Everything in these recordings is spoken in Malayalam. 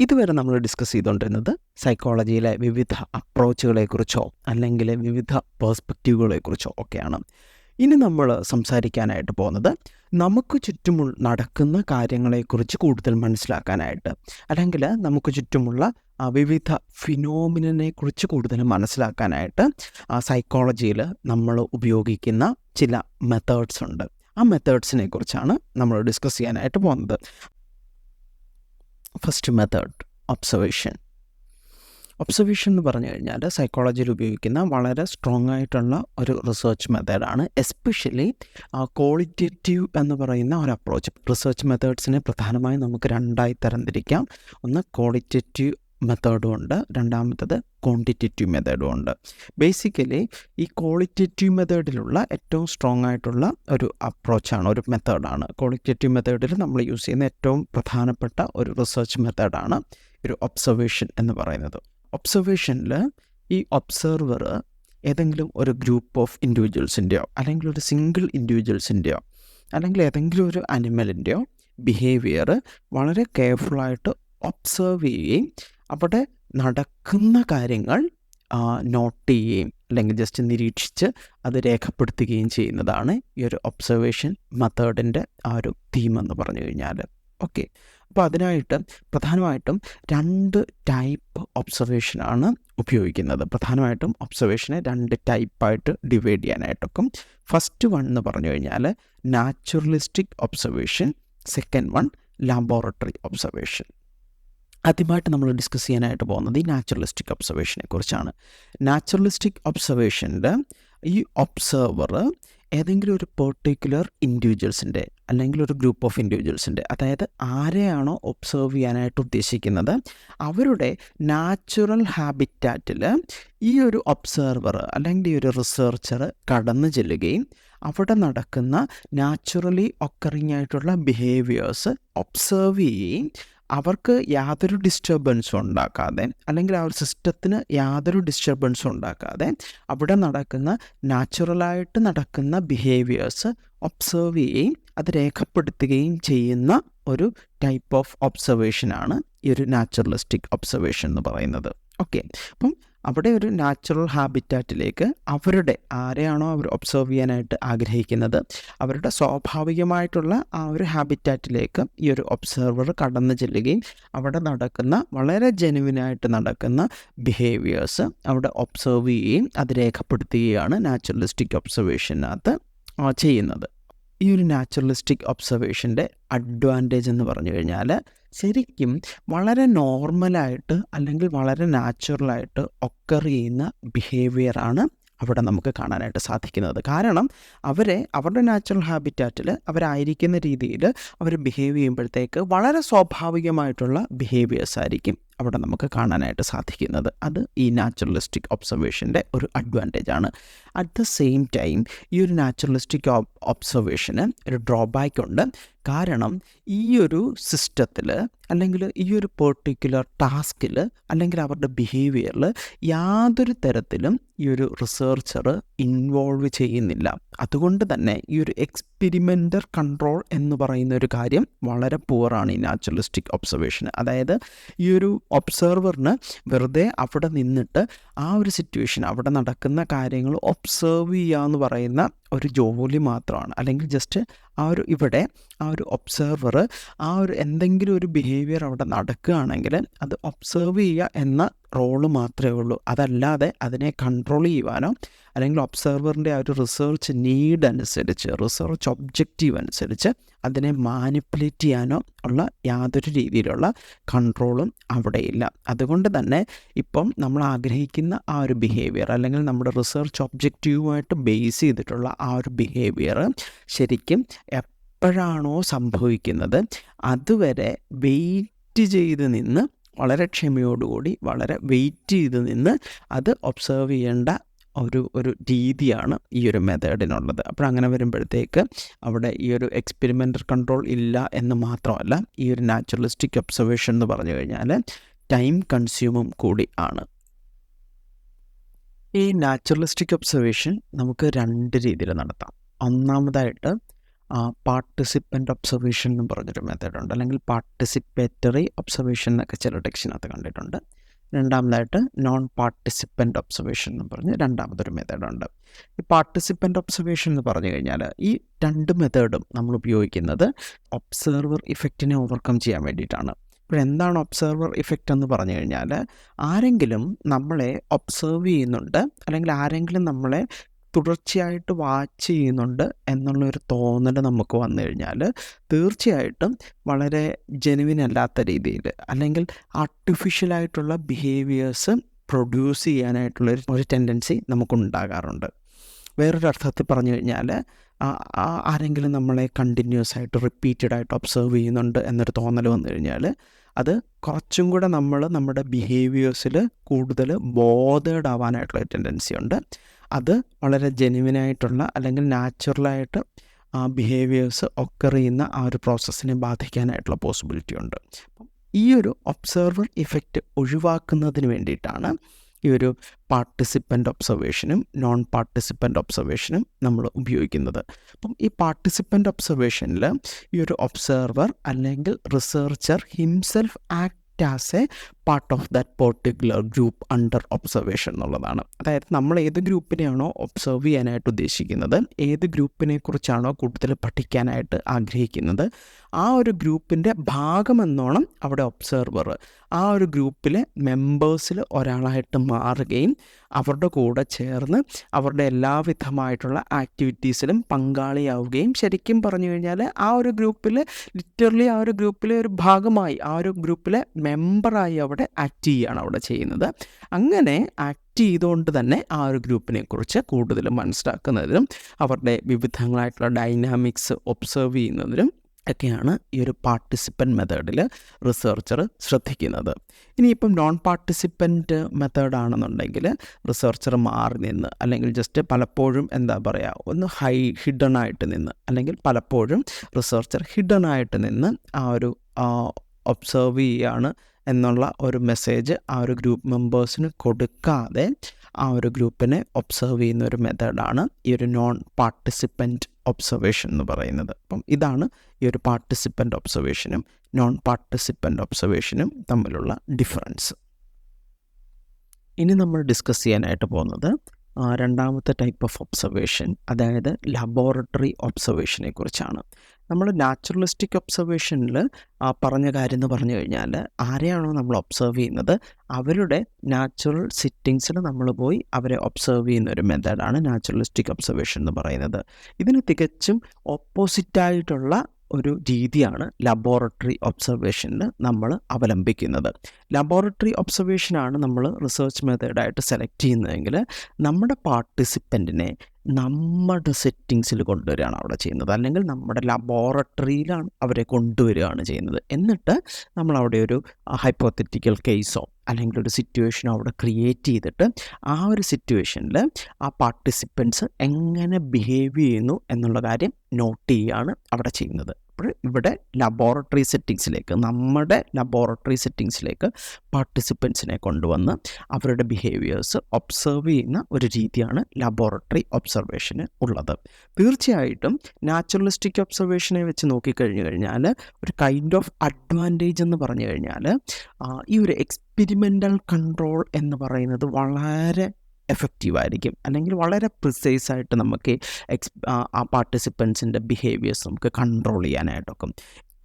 ഇതുവരെ നമ്മൾ ഡിസ്കസ് ചെയ്തുകൊണ്ടിരുന്നത് സൈക്കോളജിയിലെ വിവിധ അപ്രോച്ചുകളെക്കുറിച്ചോ അല്ലെങ്കിൽ വിവിധ പേഴ്സ്പെക്റ്റീവുകളെക്കുറിച്ചോ ഒക്കെയാണ്. ഇനി നമ്മൾ സംസാരിക്കാനായിട്ട് പോകുന്നത് നമുക്ക് ചുറ്റും നടക്കുന്ന കാര്യങ്ങളെക്കുറിച്ച് കൂടുതൽ മനസ്സിലാക്കാനായിട്ട്, അല്ലെങ്കിൽ നമുക്ക് ചുറ്റുമുള്ള വിവിധ ഫിനോമിനനെക്കുറിച്ച് കൂടുതൽ മനസ്സിലാക്കാനായിട്ട് സൈക്കോളജിയിൽ നമ്മൾ ഉപയോഗിക്കുന്ന ചില മെത്തേഡ്സ് ഉണ്ട്. ആ മെത്തേഡ്സിനെ കുറിച്ചാണ് നമ്മൾ ഡിസ്കസ് ചെയ്യാനായിട്ട് പോകുന്നത്. First method observation. ഒബ്സർവേഷൻ എന്ന് പറഞ്ഞു കഴിഞ്ഞാൽ സൈക്കോളജിയിൽ ഉപയോഗിക്കുന്ന വളരെ സ്ട്രോങ് ആയിട്ടുള്ള ഒരു റിസർച്ച് മെത്തേഡാണ്. എസ്പെഷ്യലി ക്വാളിറ്റേറ്റീവ് എന്ന് പറയുന്ന ഒരു അപ്രോച്ച്. റിസർച്ച് മെത്തേഡ്സിനെ പ്രധാനമായും നമുക്ക് രണ്ടായി തരംതിരിക്കാം. ഒന്ന് ക്വാളിറ്റേറ്റീവ് മെത്തേഡും ഉണ്ട്, രണ്ടാമത്തത് ക്വാണ്ടിറ്റേറ്റീവ് മെത്തേഡും ഉണ്ട്. ബേസിക്കലി ഈ ക്വാളിറ്റേറ്റീവ് മെത്തേഡിലുള്ള ഏറ്റവും സ്ട്രോങ് ആയിട്ടുള്ള ഒരു അപ്രോച്ചാണ്, ഒരു മെത്തേഡാണ്. ക്വാളിറ്റേറ്റീവ് മെത്തേഡിൽ നമ്മൾ യൂസ് ചെയ്യുന്ന ഏറ്റവും പ്രധാനപ്പെട്ട ഒരു റിസർച്ച് മെത്തേഡാണ് ഒരു ഒബ്സർവേഷൻ എന്ന് പറയുന്നത്. ഒബ്സർവേഷനിൽ ഈ ഒബ്സർവർ ഏതെങ്കിലും ഒരു ഗ്രൂപ്പ് ഓഫ് ഇൻഡിവിജ്വൽസിൻ്റെയോ അല്ലെങ്കിൽ ഒരു സിംഗിൾ ഇൻഡിവിജ്വൽസിൻ്റെയോ അല്ലെങ്കിൽ ഏതെങ്കിലും ഒരു അനിമലിൻ്റെയോ ബിഹേവിയർ വളരെ കെയർഫുള്ളായിട്ട് ഒബ്സർവ് ചെയ്യുകയും അവിടെ നടക്കുന്ന കാര്യങ്ങൾ നോട്ട് ചെയ്യുകയും അല്ലെങ്കിൽ ജസ്റ്റ് നിരീക്ഷിച്ച് അത് രേഖപ്പെടുത്തുകയും ചെയ്യുന്നതാണ് ഈ ഒരു ഒബ്സർവേഷൻ മെത്തേഡിൻ്റെ ആ ഒരു തീം എന്ന് പറഞ്ഞു കഴിഞ്ഞാൽ. ഓക്കെ, അപ്പോൾ അതിനായിട്ട് പ്രധാനമായിട്ടും 2 ടൈപ്പ് ഒബ്സർവേഷനാണ് ഉപയോഗിക്കുന്നത്. പ്രധാനമായിട്ടും ഒബ്സർവേഷനെ 2 ടൈപ്പായിട്ട് ഡിവൈഡ് ചെയ്യാനായിട്ടൊക്കെ. ഫസ്റ്റ് വൺ എന്ന് പറഞ്ഞു കഴിഞ്ഞാൽ naturalistic observation, second one laboratory observation. ആദ്യമായിട്ട് നമ്മൾ ഡിസ്കസ് ചെയ്യാനായിട്ട് പോകുന്നത് ഈ നാച്ചുറലിസ്റ്റിക് ഒബ്സർവേഷനെ കുറിച്ചാണ്. നാച്ചുറലിസ്റ്റിക് ഒബ്സർവേഷനിൽ ഈ ഒബ്സർവർ ഏതെങ്കിലും ഒരു പെർട്ടിക്കുലർ ഇൻഡിവിജ്വൽസിൻ്റെ അല്ലെങ്കിൽ ഒരു ഗ്രൂപ്പ് ഓഫ് ഇൻഡിവിജ്വൽസിൻ്റെ, അതായത് ആരെയാണോ ഒബ്സർവ് ചെയ്യാനായിട്ട് ഉദ്ദേശിക്കുന്നത് അവരുടെ നാച്ചുറൽ ഹാബിറ്റാറ്റിൽ ഈ ഒരു ഒബ്സർവർ അല്ലെങ്കിൽ ഈ ഒരു റിസർച്ചർ കടന്നു ചെല്ലുകയും അവിടെ നടക്കുന്ന നാച്ചുറലി ഒക്കറിങ് ആയിട്ടുള്ള ബിഹേവിയേഴ്സ് ഒബ്സർവ് ചെയ്യുകയും അവർക്ക് യാതൊരു ഡിസ്റ്റർബൻസും ഉണ്ടാക്കാതെ അല്ലെങ്കിൽ ആ ഒരു സിസ്റ്റത്തിന് യാതൊരു ഡിസ്റ്റർബൻസും ഉണ്ടാക്കാതെ അവിടെ നടക്കുന്ന നാച്ചുറലായിട്ട് നടക്കുന്ന ബിഹേവിയേഴ്സ് ഒബ്സർവ് ചെയ്യുകയും അത് രേഖപ്പെടുത്തുകയും ചെയ്യുന്ന ഒരു ടൈപ്പ് ഓഫ് ഒബ്സർവേഷനാണ് ഈ ഒരു നാച്ചുറലിസ്റ്റിക് ഒബ്സർവേഷൻ എന്ന് പറയുന്നത്. ഓക്കെ, അപ്പം അവിടെ ഒരു നാച്ചുറൽ ഹാബിറ്റാറ്റിലേക്ക് അവരുടെ ആരെയാണോ അവർ ഒബ്സർവ് ചെയ്യാനായിട്ട് ആഗ്രഹിക്കുന്നത് അവരുടെ സ്വാഭാവികമായിട്ടുള്ള ആ ഒരു ഹാബിറ്റാറ്റിലേക്ക് ഈ ഒരു ഒബ്സർവർ കടന്നു ചെല്ലുകയും അവിടെ നടക്കുന്ന വളരെ ജെനുവിനായിട്ട് നടക്കുന്ന ബിഹേവിയേഴ്സ് അവിടെ ഒബ്സർവ് ചെയ്യുകയും അത് രേഖപ്പെടുത്തുകയാണ് നാച്ചുറലിസ്റ്റിക് ഒബ്സർവേഷനകത്ത് ചെയ്യുന്നത്. ഈ ഒരു നാച്ചുറലിസ്റ്റിക് ഒബ്സർവേഷൻ്റെ അഡ്വാൻറ്റേജ് എന്ന് പറഞ്ഞു കഴിഞ്ഞാൽ ശരിക്കും വളരെ നോർമലായിട്ട് അല്ലെങ്കിൽ വളരെ നാച്ചുറലായിട്ട് ഒക്കർ ചെയ്യുന്ന ബിഹേവിയറാണ് അവിടെ നമുക്ക് കാണാനായിട്ട് സാധിക്കുന്നത്. കാരണം അവരുടെ നാച്ചുറൽ ഹാബിറ്റാറ്റിൽ അവരായിരിക്കുന്ന രീതിയിൽ അവർ ബിഹേവ് ചെയ്യുമ്പോഴത്തേക്ക് വളരെ സ്വാഭാവികമായിട്ടുള്ള ബിഹേവിയേഴ്സ് ആയിരിക്കും അവിടെ നമുക്ക് കാണാനായിട്ട് സാധിക്കുന്നത്. അത് ഈ നാച്ചുറലിസ്റ്റിക് ഒബ്സർവേഷൻ്റെ ഒരു അഡ്വാൻറ്റേജ് ആണ്. അറ്റ് ദ സെയിം ടൈം ഈ ഒരു നാച്ചുറലിസ്റ്റിക് ഒബ്സർവേഷന് ഒരു ഡ്രോബാക്ക് ഉണ്ട്. കാരണം ഈ ഒരു സിസ്റ്റത്തിൽ അല്ലെങ്കിൽ ഈ ഒരു പെർട്ടിക്കുലർ ടാസ്കിൽ അല്ലെങ്കിൽ അവരുടെ ബിഹേവിയറിൽ യാതൊരു തരത്തിലും ഈ ഒരു റിസർച്ചർ ഇൻവോൾവ് ചെയ്യുന്നില്ല. അതുകൊണ്ട് തന്നെ ഈ ഒരു എക്സ്പെരിമെൻ്റൽ കൺട്രോൾ എന്ന് പറയുന്ന ഒരു കാര്യം വളരെ പുവറാണ് ഈ നാച്ചുറലിസ്റ്റിക് ഒബ്സർവേഷൻ. അതായത് ഈ ഒരു ഒബ്സർവറിന് വെറുതെ അവിടെ നിന്നിട്ട് ആ ഒരു സിറ്റുവേഷൻ അവിടെ നടക്കുന്ന കാര്യങ്ങൾ ഒബ്സർവ് ചെയ്യുക എന്ന് പറയുന്ന ഒരു ജോലി മാത്രമാണ്. അല്ലെങ്കിൽ ജസ്റ്റ് ആ ഒരു ഒബ്സർവർ ആ ഒരു എന്തെങ്കിലും ഒരു ബിഹേവിയർ അവിടെ നടക്കുകയാണെങ്കിൽ അത് ഒബ്സർവ് ചെയ്യുക എന്ന റോള് മാത്രമേ ഉള്ളൂ. അതല്ലാതെ അതിനെ കൺട്രോൾ ചെയ്യുവാനോ അല്ലെങ്കിൽ ഒബ്സർവറിൻ്റെ ആ ഒരു റിസർച്ച് നീഡ് അനുസരിച്ച് റിസർച്ച് ഒബ്ജക്റ്റീവ് അനുസരിച്ച് അതിനെ മാനിപ്പുലേറ്റ് ചെയ്യാനോ ഉള്ള യാതൊരു രീതിയിലുള്ള കൺട്രോളും അവിടെയില്ല. അതുകൊണ്ട് തന്നെ ഇപ്പം നമ്മൾ ആഗ്രഹിക്കുന്ന ആ ഒരു ബിഹേവിയർ അല്ലെങ്കിൽ നമ്മുടെ റിസർച്ച് ഒബ്ജക്റ്റീവുമായിട്ട് ബേസ് ചെയ്തിട്ടുള്ള ആ ഒരു ബിഹേവിയർ ശരിക്കും എപ്പോഴാണോ സംഭവിക്കുന്നത് അതുവരെ വെയിറ്റ് ചെയ്ത് നിന്ന് വളരെ ക്ഷമയോടുകൂടി വളരെ വെയിറ്റ് ചെയ്ത് നിന്ന് അത് ഒബ്സർവ് ചെയ്യേണ്ട ഒരു രീതിയാണ് ഈ ഒരു മെത്തേഡിനുള്ളത്. അപ്പോൾ അങ്ങനെ വരുമ്പോഴത്തേക്ക് അവിടെ ഈ ഒരു എക്സ്പെരിമെൻ്റൽ കൺട്രോൾ ഇല്ല എന്ന് മാത്രമല്ല, ഈ ഒരു നാച്ചുറലിസ്റ്റിക് ഒബ്സർവേഷൻ എന്ന് പറഞ്ഞു കഴിഞ്ഞാൽ ടൈം കൺസ്യൂമും കൂടി ആണ്. ഈ നാച്ചുറലിസ്റ്റിക് ഒബ്സർവേഷൻ നമുക്ക് 2 രീതിയിൽ നടത്താം. ഒന്നാമതായിട്ട് പാർട്ടിസിപ്പൻ്റ് ഒബ്സർവേഷൻ എന്ന് പറഞ്ഞൊരു മെത്തേഡുണ്ട്, അല്ലെങ്കിൽ പാർട്ടിസിപ്പേറ്ററി ഒബ്സർവേഷൻ എന്നൊക്കെ ചില ടെക്സ്റ്റിനകത്ത് കണ്ടിട്ടുണ്ട്. രണ്ടാമതായിട്ട് നോൺ പാർട്ടിസിപ്പൻ്റ് ഒബ്സർവേഷൻ എന്ന് പറഞ്ഞ് രണ്ടാമതൊരു മെത്തേഡുണ്ട്. ഈ പാർട്ടിസിപ്പൻ്റ് ഒബ്സർവേഷൻ എന്ന് പറഞ്ഞു കഴിഞ്ഞാൽ ഈ രണ്ട് മെത്തേഡും നമ്മൾ ഉപയോഗിക്കുന്നത് ഒബ്സർവർ ഇഫക്റ്റിനെ ഓവർകം ചെയ്യാൻ വേണ്ടിയിട്ടാണ്. ഇപ്പോൾ എന്താണ് ഒബ്സർവർ ഇഫക്റ്റ് എന്ന് പറഞ്ഞു കഴിഞ്ഞാൽ, ആരെങ്കിലും നമ്മളെ ഒബ്സർവ് ചെയ്യുന്നുണ്ട്, അല്ലെങ്കിൽ ആരെങ്കിലും നമ്മളെ തുടർച്ചയായിട്ട് വാച്ച് ചെയ്യുന്നുണ്ട് എന്നുള്ളൊരു തോന്നൽ നമുക്ക് വന്നു കഴിഞ്ഞാൽ തീർച്ചയായിട്ടും വളരെ ജെനുവിൻ അല്ലാത്ത രീതിയിൽ, അല്ലെങ്കിൽ ആർട്ടിഫിഷ്യലായിട്ടുള്ള ബിഹേവിയേഴ്സ് പ്രൊഡ്യൂസ് ചെയ്യാനായിട്ടുള്ള ഒരു ടെൻഡൻസി നമുക്കുണ്ടാകാറുണ്ട്. വേറൊരു അർത്ഥത്തിൽ പറഞ്ഞു കഴിഞ്ഞാൽ, ആരെങ്കിലും നമ്മളെ കണ്ടിന്യൂസ് ആയിട്ട് റിപ്പീറ്റഡായിട്ട് ഒബ്സർവ് ചെയ്യുന്നുണ്ട് എന്നൊരു തോന്നൽ വന്നു കഴിഞ്ഞാൽ അത് കുറച്ചും കൂടെ നമ്മുടെ ബിഹേവിയേഴ്സിൽ കൂടുതൽ ബോധേഡ് ആവാനായിട്ടുള്ള ടെൻഡൻസി ഉണ്ട്. അത് വളരെ ജെനുവിനായിട്ടുള്ള അല്ലെങ്കിൽ നാച്ചുറലായിട്ട് ബിഹേവിയേഴ്സ് ഒക്കർ ചെയ്യുന്ന ആ ഒരു പ്രോസസ്സിനെ ബാധിക്കാനായിട്ടുള്ള പോസിബിലിറ്റി ഉണ്ട്. അപ്പം ഈ ഒരു ഒബ്സർവർ ഇഫക്റ്റ് ഒഴിവാക്കുന്നതിന് വേണ്ടിയിട്ടാണ് ഈ ഒരു പാർട്ടിസിപ്പൻ്റ് ഒബ്സർവേഷനും നോൺ പാർട്ടിസിപ്പൻ്റ് ഒബ്സർവേഷനും നമ്മൾ ഉപയോഗിക്കുന്നത്. അപ്പം ഈ പാർട്ടിസിപ്പൻ്റ് ഒബ്സർവേഷനിൽ ഈ ഒരു ഒബ്സർവർ അല്ലെങ്കിൽ researcher himself act as A part of that particular group under observation എന്നുള്ളതാണ്. അതായത് നമ്മൾ ഏത് ഗ്രൂപ്പിനെയാണോ ഒബ്സർവ് ചെയ്യാനായിട്ട് ഉദ്ദേശിക്കുന്നത്, ഏത് ഗ്രൂപ്പിനെ കുറിച്ചാണോ കൂടുതൽ പഠിക്കാനായിട്ട് ആഗ്രഹിക്കുന്നത്, ആ ഒരു ഗ്രൂപ്പിൻ്റെ ഭാഗമെന്നോണം അവിടെ ഒബ്സർവർ ആ ഒരു ഗ്രൂപ്പിലെ മെമ്പേഴ്സിൽ ഒരാളായിട്ട് മാറുകയും അവരുടെ കൂടെ ചേർന്ന് അവരുടെ എല്ലാവിധമായിട്ടുള്ള ആക്ടിവിറ്റീസിലും പങ്കാളിയാവുകയും, ശരിക്കും പറഞ്ഞു കഴിഞ്ഞാൽ ആ ഒരു ഗ്രൂപ്പിൽ ലിറ്ററലി ആ ഒരു ഗ്രൂപ്പിലെ ഒരു ഭാഗമായി, ആ ഒരു ഗ്രൂപ്പിലെ മെമ്പറായി അവിടെ ആക്ട് ചെയ്യുകയാണ് അവിടെ ചെയ്യുന്നത്. അങ്ങനെ ആക്ട് ചെയ്തുകൊണ്ട് തന്നെ ആ ഒരു ഗ്രൂപ്പിനെ കുറിച്ച് കൂടുതൽ മനസ്സിലാക്കുന്നതിനും അവരുടെ വിവിധങ്ങളായിട്ടുള്ള ഡൈനാമിക്സ് ഒബ്സർവ് ചെയ്യുന്നതിനും ഒക്കെയാണ് ഈ ഒരു പാർട്ടിസിപ്പൻ്റ് മെത്തേഡിൽ റിസർച്ചർ ശ്രദ്ധിക്കുന്നത്. ഇനിയിപ്പം നോൺ പാർട്ടിസിപ്പൻ്റ് മെത്തേഡാണെന്നുണ്ടെങ്കിൽ റിസർച്ചർ മാറി നിന്ന്, അല്ലെങ്കിൽ ജസ്റ്റ് പലപ്പോഴും എന്താ പറയുക, ഒന്ന് ഹിഡൺ ആയിട്ട് നിന്ന്, അല്ലെങ്കിൽ പലപ്പോഴും റിസർച്ചർ ഹിഡൺ ആയിട്ട് നിന്ന് ആ ഒരു ഒബ്സർവ് ചെയ്യുകയാണ് എന്നുള്ള ഒരു മെസ്സേജ് ആ ഒരു ഗ്രൂപ്പ് മെമ്പേഴ്സിന് കൊടുക്കാതെ ആ ഒരു ഗ്രൂപ്പിനെ ഒബ്സർവ് ചെയ്യുന്ന ഒരു മെത്തേഡാണ് ഈ ഒരു നോൺ പാർട്ടിസിപ്പൻ്റ് ഒബ്സർവേഷൻ എന്ന് പറയുന്നത്. അപ്പം ഇതാണ് ഈ ഒരു പാർട്ടിസിപ്പൻ്റ് ഒബ്സർവേഷനും നോൺ പാർട്ടിസിപ്പൻ്റ് ഒബ്സർവേഷനും തമ്മിലുള്ള ഡിഫറൻസ്. ഇനി നമ്മൾ ഡിസ്കസ് ചെയ്യാനായിട്ട് പോകുന്നത് രണ്ടാമത്തെ ടൈപ്പ് ഓഫ് ഒബ്സർവേഷൻ, അതായത് ലബോറട്ടറി ഒബ്സർവേഷനെ കുറിച്ചാണ്. നമ്മൾ നാച്ചുറലിസ്റ്റിക് ഒബ്സർവേഷനിൽ പറഞ്ഞ കാര്യം എന്ന് പറഞ്ഞു കഴിഞ്ഞാൽ, ആരെയാണോ നമ്മൾ ഒബ്സർവ് ചെയ്യുന്നത് അവരുടെ നാച്ചുറൽ സിറ്റിങ്സിൽ നമ്മൾ പോയി അവരെ ഒബ്സർവ് ചെയ്യുന്ന ഒരു മെത്തേഡാണ് നാച്ചുറലിസ്റ്റിക് ഒബ്സർവേഷൻ എന്ന് പറയുന്നത്. ഇതിന് തികച്ചും ഓപ്പോസിറ്റായിട്ടുള്ള ഒരു രീതിയാണ് ലബോറട്ടറി ഒബ്സർവേഷനിൽ നമ്മൾ അവലംബിക്കുന്നത്. ലബോറട്ടറി ഒബ്സർവേഷനാണ് നമ്മൾ റിസർച്ച് മെത്തേഡായിട്ട് സെലക്ട് ചെയ്യുന്നതെങ്കിൽ നമ്മുടെ പാർട്ടിസിപ്പൻറ്റിനെ നമ്മുടെ സെറ്റിങ്സിൽ കൊണ്ടുവരികയാണ് അവിടെ ചെയ്യുന്നത്, അല്ലെങ്കിൽ നമ്മുടെ ലബോറട്ടറിയിലാണ് അവരെ കൊണ്ടുവരികയാണ് ചെയ്യുന്നത്. എന്നിട്ട് നമ്മളവിടെ ഒരു ഹൈപ്പോത്തറ്റിക്കൽ കേസോ അല്ലെങ്കിൽ ഒരു സിറ്റുവേഷനോ അവിടെ ക്രിയേറ്റ് ചെയ്തിട്ട് ആ ഒരു സിറ്റുവേഷനിൽ ആ പാർട്ടിസിപ്പൻസ് എങ്ങനെ ബിഹേവ് ചെയ്യുന്നു എന്നുള്ള കാര്യം നോട്ട് ചെയ്യുകയാണ് അവിടെ ചെയ്യുന്നത്. അപ്പോൾ ഇവിടെ ലബോറട്ടറി സെറ്റിങ്സിലേക്ക്, നമ്മുടെ ലബോറട്ടറി സെറ്റിങ്സിലേക്ക് പാർട്ടിസിപ്പൻസിനെ കൊണ്ടുവന്ന് അവരുടെ ബിഹേവിയേഴ്സ് ഒബ്സർവ് ചെയ്യുന്ന ഒരു രീതിയാണ് ലബോറട്ടറി ഒബ്സർവേഷന് ഉള്ളത്. തീർച്ചയായിട്ടും നാച്ചുറലിസ്റ്റിക് ഒബ്സർവേഷനെ വെച്ച് നോക്കിക്കഴിഞ്ഞു കഴിഞ്ഞാൽ ഒരു കൈൻഡ് ഓഫ് അഡ്വാൻറ്റേജ് എന്ന് പറഞ്ഞു കഴിഞ്ഞാൽ ഈ ഒരു എക്സ്പെരിമെൻ്റൽ കൺട്രോൾ എന്ന് പറയുന്നത് വളരെ എഫക്റ്റീവായിരിക്കും, അല്ലെങ്കിൽ വളരെ പ്രിസൈസായിട്ട് നമുക്ക് ആ പാർട്ടിസിപ്പൻസിൻ്റെ ബിഹേവിയേഴ്സ് നമുക്ക് കൺട്രോൾ ചെയ്യാനായിട്ടൊക്കെ.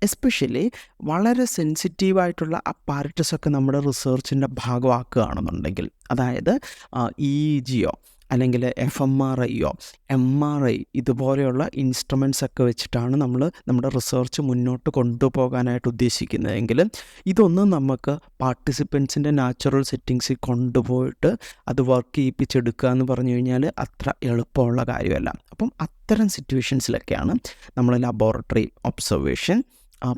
എസ്പെഷ്യലി വളരെ സെൻസിറ്റീവായിട്ടുള്ള അപ്പാരറ്റസൊക്കെ നമ്മുടെ റിസർച്ചിൻ്റെ ഭാഗമാക്കുകയാണെന്നുണ്ടെങ്കിൽ, അതായത് EEGയോ അല്ലെങ്കിൽ FMRIയോ MRI ഇതുപോലെയുള്ള ഇൻസ്ട്രുമെൻറ്റ്സ് ഒക്കെ വെച്ചിട്ടാണ് നമ്മൾ നമ്മുടെ റിസർച്ച് മുന്നോട്ട് കൊണ്ടുപോകാനായിട്ട് ഉദ്ദേശിക്കുന്നതെങ്കിൽ, ഇതൊന്നും നമുക്ക് പാർട്ടിസിപ്പൻസിൻ്റെ നാച്ചുറൽ സെറ്റിങ്സിൽ കൊണ്ടുപോയിട്ട് അത് വർക്ക് ചെയ്യിപ്പിച്ചെടുക്കുക എന്ന് പറഞ്ഞു കഴിഞ്ഞാൽ അത്ര എളുപ്പമുള്ള കാര്യമല്ല. അപ്പം അത്തരം സിറ്റുവേഷൻസിലൊക്കെയാണ് നമ്മൾ ലബോറട്ടറി ഒബ്സർവേഷൻ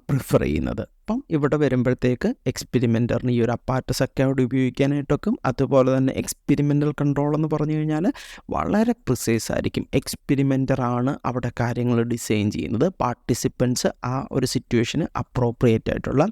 പ്രിഫർ ചെയ്യുന്നത്. അപ്പം ഇവിടെ വരുമ്പോഴത്തേക്ക് എക്സ്പെരിമെൻ്ററിന് ഈ ഒരു അപ്പാരറ്റസ് ഒക്കെ അവിടെ ഉപയോഗിക്കാനായിട്ടൊക്കെ, അതുപോലെ തന്നെ എക്സ്പെരിമെൻ്റൽ കൺട്രോൾ എന്ന് പറഞ്ഞു കഴിഞ്ഞാൽ വളരെ പ്രിസൈസ് ആയിരിക്കും. എക്സ്പെരിമെൻ്ററാണ് അവിടെ കാര്യങ്ങൾ ഡിസൈൻ ചെയ്യുന്നത്. പാർട്ടിസിപ്പൻസ് ആ ഒരു സിറ്റുവേഷന് അപ്രോപ്രിയേറ്റ് ആയിട്ടുള്ള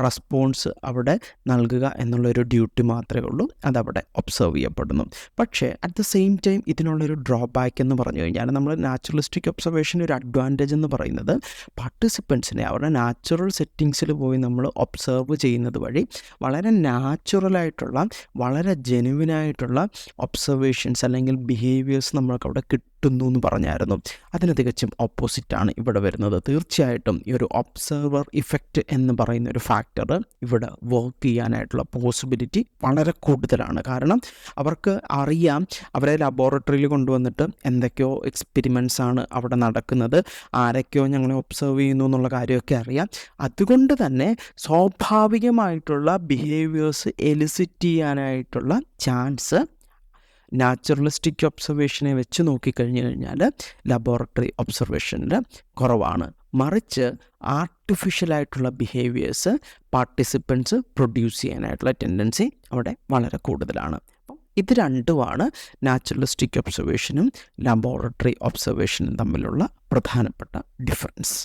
റെസ്പോൺസ് അവിടെ നൽകുക എന്നുള്ളൊരു ഡ്യൂട്ടി മാത്രമേ ഉള്ളൂ. അതവിടെ ഒബ്സർവ് ചെയ്യപ്പെടുന്നു. പക്ഷേ അറ്റ് ദ സെയിം ടൈം ഇതിനുള്ളൊരു ഡ്രോബാക്ക് എന്ന് പറഞ്ഞു കഴിഞ്ഞാൽ, നമ്മൾ നാച്ചുറലിസ്റ്റിക് ഒബ്സർവേഷൻ ഒരു അഡ്വാൻറ്റേജ് എന്ന് പറയുന്നത് പാർട്ടിസിപ്പൻസിനെ അവരുടെ നാച്ചുറൽ സെറ്റിങ്സിൽ പോയി നമ്മൾ ഒബ്സർവ് ചെയ്യുന്നത് വഴി വളരെ നാച്ചുറലായിട്ടുള്ള, വളരെ ജെനുവിനായിട്ടുള്ള ഒബ്സർവേഷൻസ് അല്ലെങ്കിൽ ബിഹേവിയേഴ്സ് നമ്മൾക്ക് അവിടെ കിട്ടുന്നു എന്ന് പറഞ്ഞായിരുന്നു. അതിന് തികച്ചും ഓപ്പോസിറ്റാണ് ഇവിടെ വരുന്നത്. തീർച്ചയായിട്ടും ഈ ഒരു ഒബ്സർവർ ഇഫക്റ്റ് എന്ന് പറയുന്ന ഒരു ഫാക്ടർ ഇവിടെ വർക്ക് ചെയ്യാനായിട്ടുള്ള പോസിബിലിറ്റി വളരെ കൂടുതലാണ്. കാരണം അവർക്ക് അറിയാം, അവരെ ലബോറട്ടറിയിൽ കൊണ്ടുവന്നിട്ട് എന്തൊക്കെയോ എക്സ്പെരിമെൻറ്റ്സ് ആണ് അവിടെ നടക്കുന്നത്, ആരൊക്കെയോ ഞങ്ങളെ ഒബ്സർവ് ചെയ്യുന്നു എന്നുള്ള കാര്യമൊക്കെ അറിയാം. അതുകൊണ്ട് തന്നെ സ്വാഭാവികമായിട്ടുള്ള ബിഹേവിയേഴ്സ് എലിസിറ്റ് ചെയ്യാനായിട്ടുള്ള ചാൻസ് നാച്ചുറലിസ്റ്റിക് ഒബ്സർവേഷനെ വെച്ച് നോക്കിക്കഴിഞ്ഞ് കഴിഞ്ഞാൽ ലബോറട്ടറി ഒബ്സർവേഷനിൽ കുറവാണ്. മറിച്ച് ആർട്ടിഫിഷ്യലായിട്ടുള്ള ബിഹേവിയേഴ്സ് പാർട്ടിസിപ്പൻസ് പ്രൊഡ്യൂസ് ചെയ്യാനായിട്ടുള്ള ടെൻഡൻസി അവിടെ വളരെ കൂടുതലാണ്. അപ്പം ഇത് രണ്ടുമാണ് നാച്ചുറലിസ്റ്റിക് ഒബ്സർവേഷനും ലബോറട്ടറി ഒബ്സർവേഷനും തമ്മിലുള്ള പ്രധാനപ്പെട്ട ഡിഫറൻസ്.